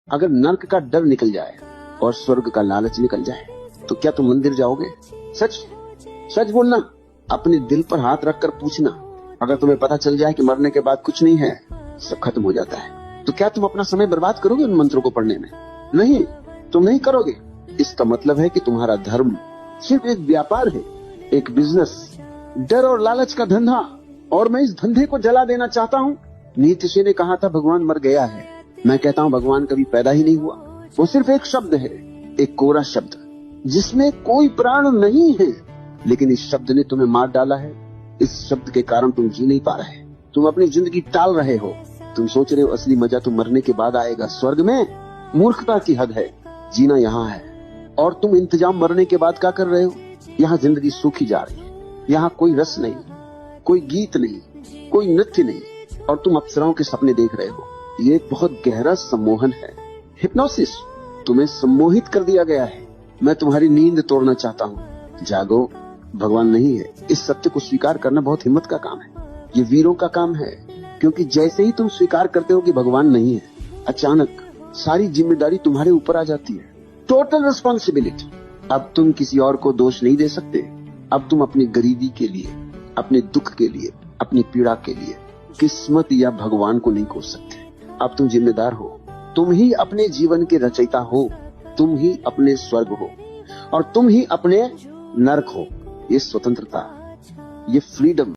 अगर नर्क का डर निकल जाए और स्वर्ग का लालच निकल जाए तो क्या तुम मंदिर जाओगे? सच सच बोलना, अपने दिल पर हाथ रखकर पूछना। अगर तुम्हें पता चल जाए कि मरने के बाद कुछ नहीं है, सब खत्म हो जाता है, तो क्या तुम अपना समय बर्बाद करोगे उन मंत्रों को पढ़ने में? नहीं, तुम नहीं करोगे। इसका मतलब है कि तुम्हारा धर्म सिर्फ एक व्यापार है, एक बिजनेस, डर और लालच का धंधा, और मैं इस धंधे को जला देना चाहता हूँ। नीत्शे ने कहा था भगवान मर गया है। मैं कहता हूँ भगवान कभी पैदा ही नहीं हुआ। वो सिर्फ एक शब्द है, एक कोरा शब्द जिसमें कोई प्राण नहीं है, लेकिन इस शब्द ने तुम्हें मार डाला है। इस शब्द के कारण तुम जी नहीं पा रहे, तुम अपनी जिंदगी टाल रहे हो। तुम सोच रहे हो असली मजा तो मरने के बाद आएगा, स्वर्ग में। मूर्खता की हद है, जीना यहाँ है और तुम इंतजाम मरने के बाद क्या कर रहे हो। यहाँ जिंदगी सूखी जा रही है, यहाँ कोई रस नहीं, कोई गीत नहीं, कोई नृत्य नहीं, और तुम अप्सराओं के सपने देख रहे हो। ये एक बहुत गहरा सम्मोहन है, हिप्नोसिस। तुम्हें सम्मोहित कर दिया गया है। मैं तुम्हारी नींद तोड़ना चाहता हूँ। जागो, भगवान नहीं है। इस सत्य को स्वीकार करना बहुत हिम्मत का काम है, ये वीरों का काम है, क्योंकि जैसे ही तुम स्वीकार करते हो कि भगवान नहीं है, अचानक सारी जिम्मेदारी तुम्हारे ऊपर आ जाती है। Total responsibility. अब तुम किसी और को दोष नहीं दे सकते। अब तुम अपनी गरीबी के लिए, अपने दुख के लिए, अपनी पीड़ा के लिए किस्मत या भगवान को नहीं कोस सकते। अब तुम जिम्मेदार हो। तुम ही अपने जीवन के रचयिता हो, तुम ही अपने स्वर्ग हो और तुम ही अपने नरक हो। ये स्वतंत्रता, ये फ्रीडम